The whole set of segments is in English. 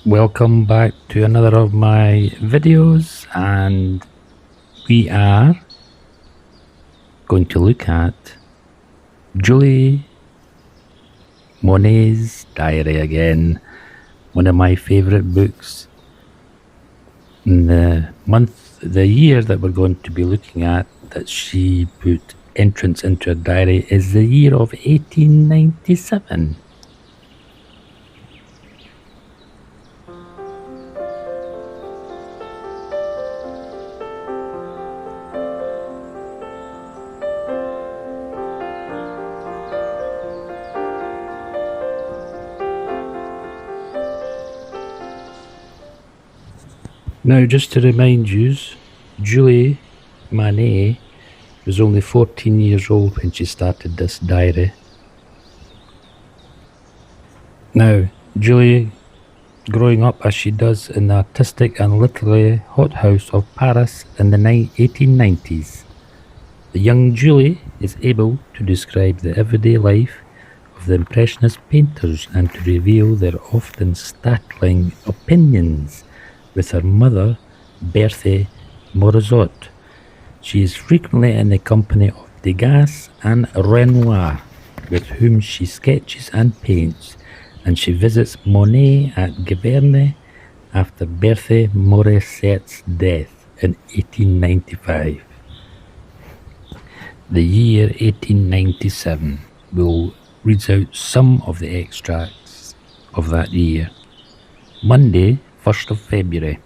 Welcome back to another of my videos, and we are going to look at Julie Monet's diary again, one of my favourite books. In the year that we're going to be looking at that she put entrance into her diary is the year of 1897. Now, just to remind you, Julie Manet was only 14 years old when she started this diary. Now, Julie, growing up as she does in the artistic and literary hothouse of Paris in the 1890s, the young Julie is able to describe the everyday life of the impressionist painters and to reveal their often startling opinions with her mother, Berthe Morisot. She is frequently in the company of Degas and Renoir, with whom she sketches and paints, and she visits Monet at Giverny after Berthe Morisot's death in 1895. The year 1897 will read out some of the extracts of that year. Monday, 1st of February.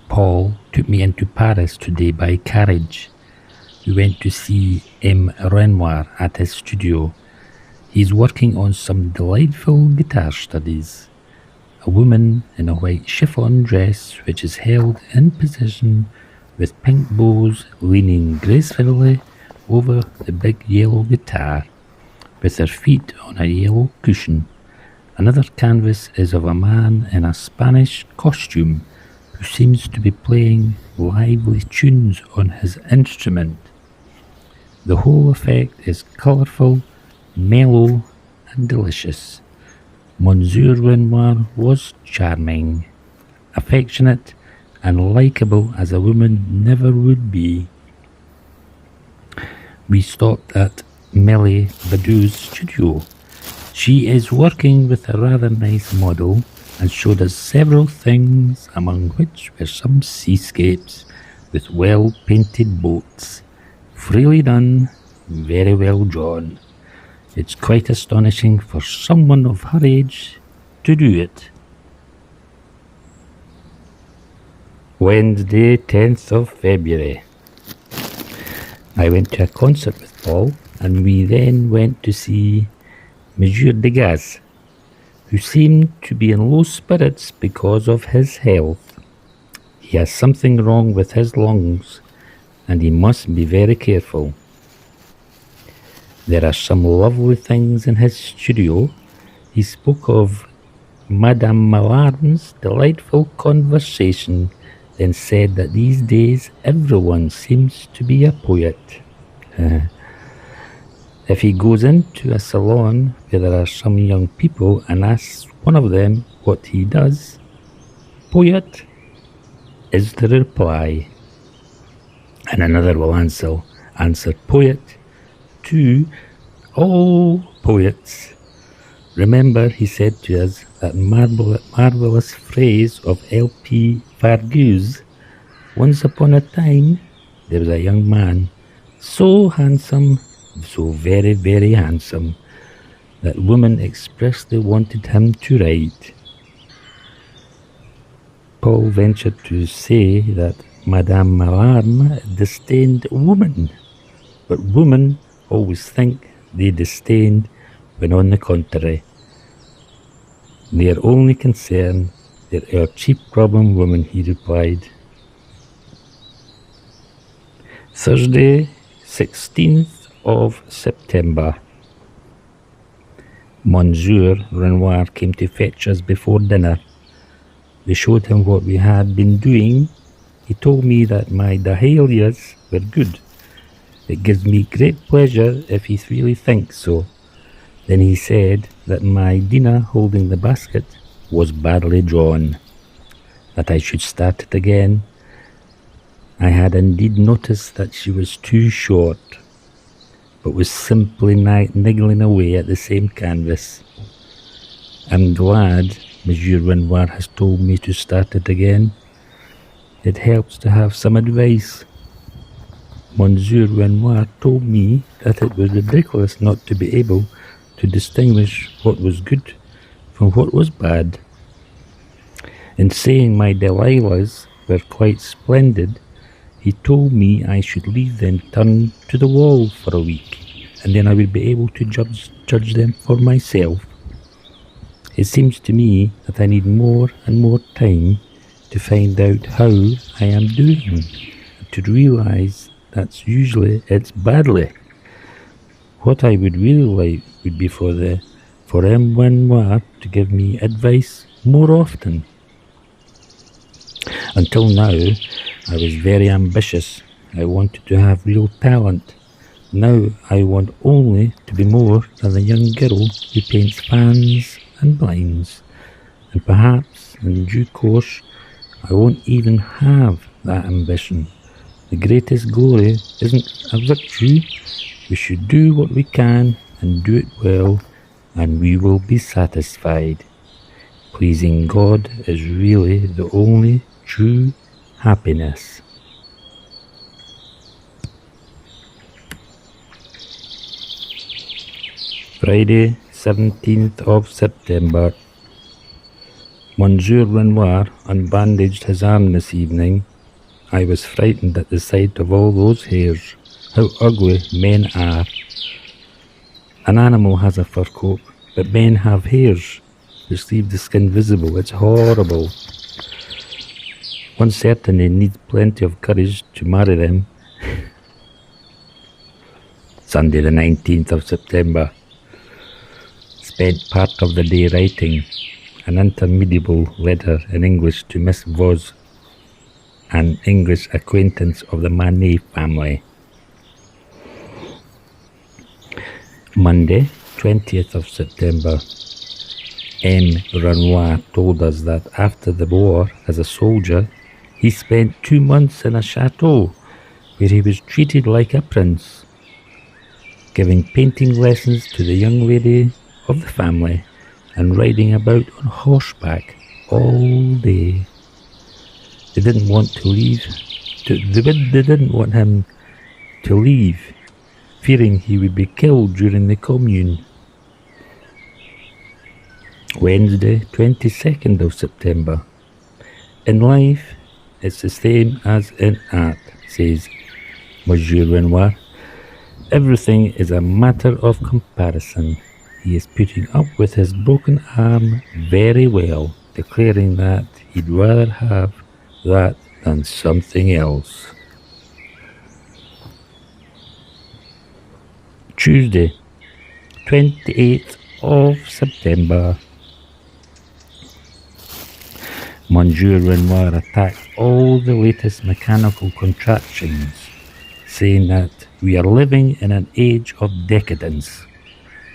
Paul took me into Paris today by carriage. We went to see M. Renoir at his studio. He's working on some delightful guitar studies. A woman in a white chiffon dress which is held in position with pink bows leaning gracefully over the big yellow guitar, with her feet on a yellow cushion. Another canvas is of a man in a Spanish costume who seems to be playing lively tunes on his instrument. The whole effect is colourful, mellow and delicious. Monsieur Renoir was charming, affectionate and likeable as a woman never would be. We stopped at Millie Badou's studio. She is working with a rather nice model and showed us several things, among which were some seascapes with well-painted boats. Freely done, very well drawn. It's quite astonishing for someone of her age to do it. Wednesday, 10th of February. I went to a concert with Paul, and we then went to see Monsieur Degas, who seemed to be in low spirits because of his health. He has something wrong with his lungs, and he must be very careful. There are some lovely things in his studio. He spoke of Madame Mallarme's delightful conversation, then said that these days everyone seems to be a poet. If he goes into a salon where there are some young people and asks one of them what he does, poet is the reply. And another will answer poet to all poets. Remember, he said to us that marvelous phrase of L.P. Fargus, once upon a time there was a young man, so handsome, so very, very handsome, that women expressly wanted him to write. Paul ventured to say that Madame Mallarme disdained woman, but women always think they disdained when on the contrary. Their only concern, they're our cheap problem women, he replied. Thursday, 16th of September. Monsieur Renoir came to fetch us before dinner. We showed him what we had been doing. He told me that my dahlias were good. It gives me great pleasure if he really thinks so. Then he said that my Dina holding the basket was badly drawn, that I should start it again. I had indeed noticed that she was too short, but was simply niggling away at the same canvas. I'm glad Monsieur Renoir has told me to start it again. It helps to have some advice. Monsieur Renoir told me that it was ridiculous not to be able to distinguish what was good from what was bad. In saying my Delilahs were quite splendid, he told me I should leave them turned to the wall for a week, and then I would be able to judge them for myself. It seems to me that I need more and more time to find out how I am doing, and to realize that usually it's badly. What I would really like would be for M. Renoir to give me advice more often. Until now, I was very ambitious. I wanted to have real talent. Now I want only to be more than the young girl who paints fans and blinds. And perhaps, in due course, I won't even have that ambition. The greatest glory isn't a victory. We should do what we can and do it well, and we will be satisfied. Pleasing God is really the only true happiness. Friday, 17th of September. Monsieur Renoir unbandaged his arm this evening. I was frightened at the sight of all those hairs. How ugly men are. An animal has a fur coat, but men have hairs which leave the skin visible. It's horrible. One certainly needs plenty of courage to marry them. Sunday the 19th of September. Spent part of the day writing an interminable letter in English to Miss Voss, an English acquaintance of the Manet family. Monday, 20th of September. M. Renoir told us that after the war, as a soldier, he spent 2 months in a chateau where he was treated like a prince, giving painting lessons to the young lady of the family and riding about on horseback all day. They didn't want to leave. They didn't want him to leave, fearing he would be killed during the Commune. Wednesday, 22nd of September. In life, it's the same as in art, says Monsieur Renoir. Everything is a matter of comparison. He is putting up with his broken arm very well, declaring that he'd rather have that than something else. Tuesday, 28th of September. Monsieur Renoir attacked all the latest mechanical contraptions, saying that we are living in an age of decadence,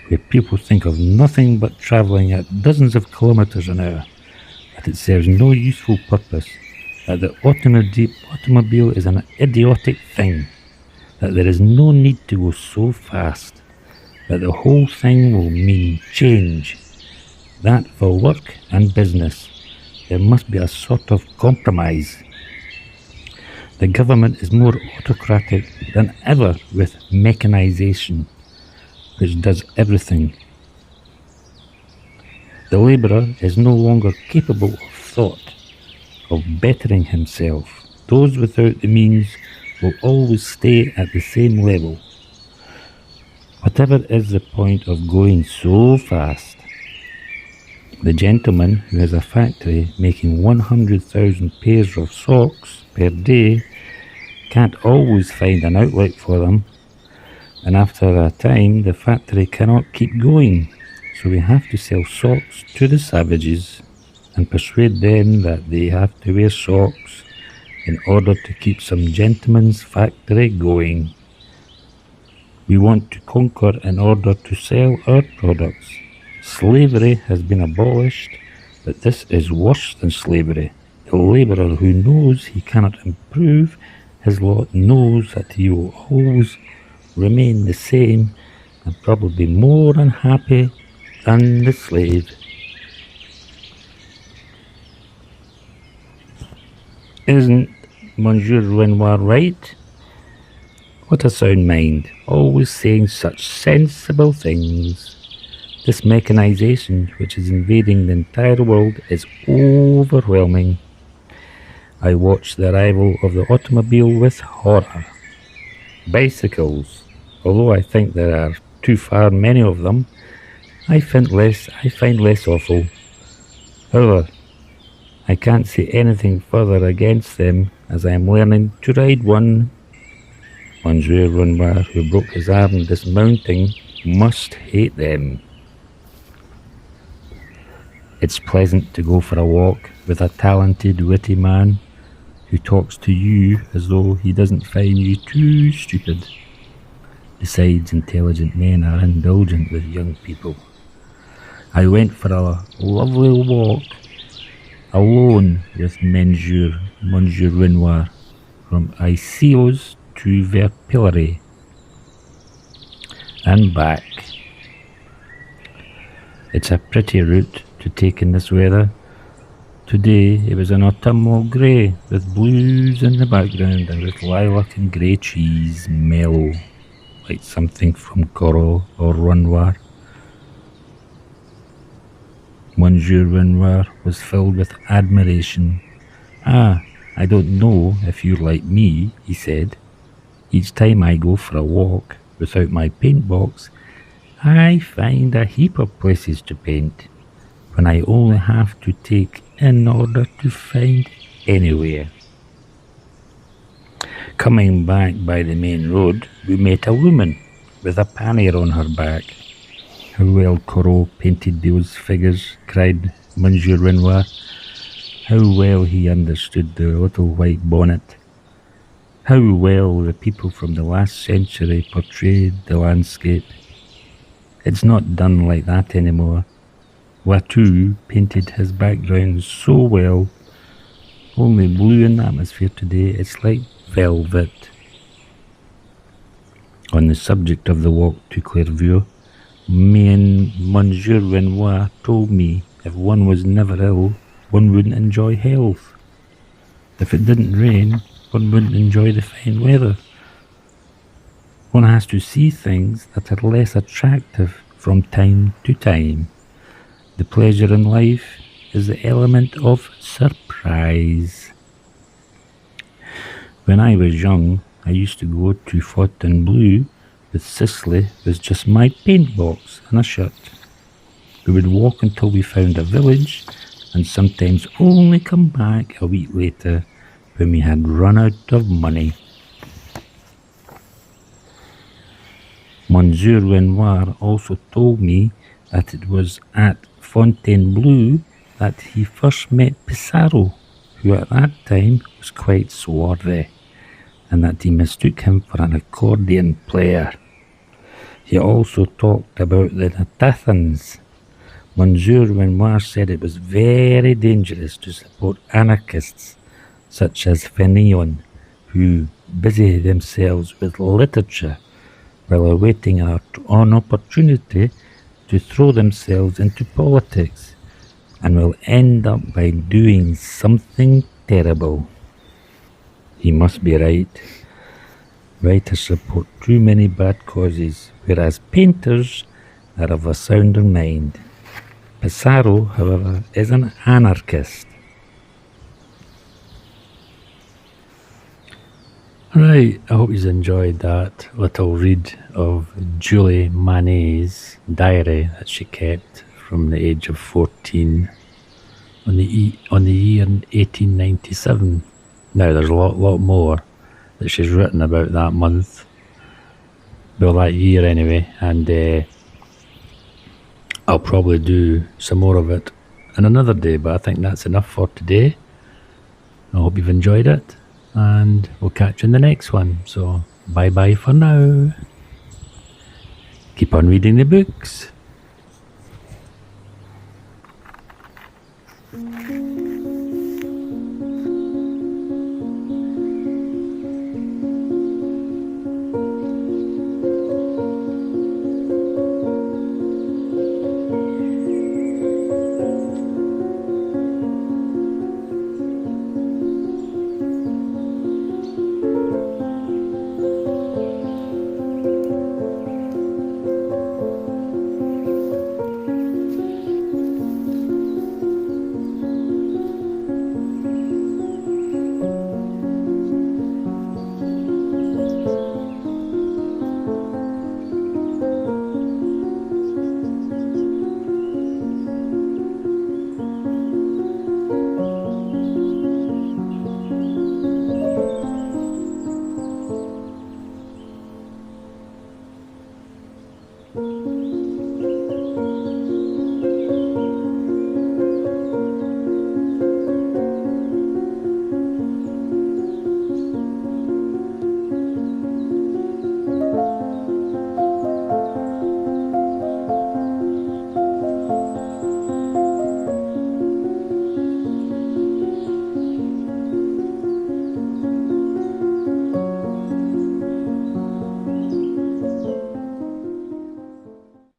where people think of nothing but travelling at dozens of kilometres an hour, that it serves no useful purpose, that the automobile is an idiotic thing, that there is no need to go so fast, that the whole thing will mean change, that for work and business there must be a sort of compromise. The government is more autocratic than ever with mechanization, which does everything. The labourer is no longer capable of thought, of bettering himself. Those without the means will always stay at the same level. Whatever is the point of going so fast? The gentleman who has a factory making 100,000 pairs of socks per day can't always find an outlet for them, and after a time the factory cannot keep going, so we have to sell socks to the savages and persuade them that they have to wear socks in order to keep some gentleman's factory going. We want to conquer in order to sell our products. Slavery has been abolished, But this is worse than slavery. The labourer who knows he cannot improve his lot knows that he will always remain the same and probably more unhappy than the slave. Isn't Monsieur Renoir right? What a sound mind, always saying such sensible things. This mechanization, which is invading the entire world, is overwhelming. I watch the arrival of the automobile with horror. Bicycles, although I think there are too far many of them, I find less awful. However, I can't say anything further against them as I am learning to ride one. Monsieur Renoir, who broke his arm dismounting, must hate them. It's pleasant to go for a walk with a talented, witty man who talks to you as though he doesn't find you too stupid. Besides, intelligent men are indulgent with young people. I went for a lovely walk alone with Monsieur Renoir from Iceos to Verpillery and back. It's a pretty route to take in this weather. Today it was an autumnal grey with blues in the background and with lilac and grey trees mellow, like something from Corot or Renoir. Monsieur Renoir was filled with admiration. "Ah, I don't know if you're like me," he said. "Each time I go for a walk without my paint box, I find a heap of places to paint, when I only have to take in order to find anywhere." Coming back by the main road, we met a woman with a pannier on her back. "How well Corot painted those figures," cried Monsieur Renoir. "How well he understood the little white bonnet. How well the people from the last century portrayed the landscape. It's not done like that anymore. Watteau painted his background so well. Only blue in the atmosphere today, it's like velvet." On the subject of the walk to Clairvaux, Monsieur Renoir told me if one was never ill, one wouldn't enjoy health. If it didn't rain, one wouldn't enjoy the fine weather. One has to see things that are less attractive from time to time. The pleasure in life is the element of surprise. When I was young, I used to go to Fontainebleau with Cicely with just my paint box and a shirt. We would walk until we found a village and sometimes only come back a week later when we had run out of money. Monsieur Renoir also told me that it was at Fontainebleau that he first met Pissarro, who at that time was quite swarthy, and that he mistook him for an accordion player. He also talked about the Natathans. Monsieur Renoir said it was very dangerous to support anarchists such as Fenelon, who busy themselves with literature while awaiting an opportunity to throw themselves into politics, and will end up by doing something terrible. He must be right. Writers support too many bad causes, whereas painters are of a sounder mind. Pissarro, however, is an anarchist. Right, I hope you enjoyed that little read of Julie Manet's diary that she kept from the age of 14 on the year 1897. Now, there's a lot more that she's written about that month, well, that year anyway, and I'll probably do some more of it on another day, but I think that's enough for today. I hope you've enjoyed it, and we'll catch you in the next one. So, bye-bye for now. Keep on reading the books.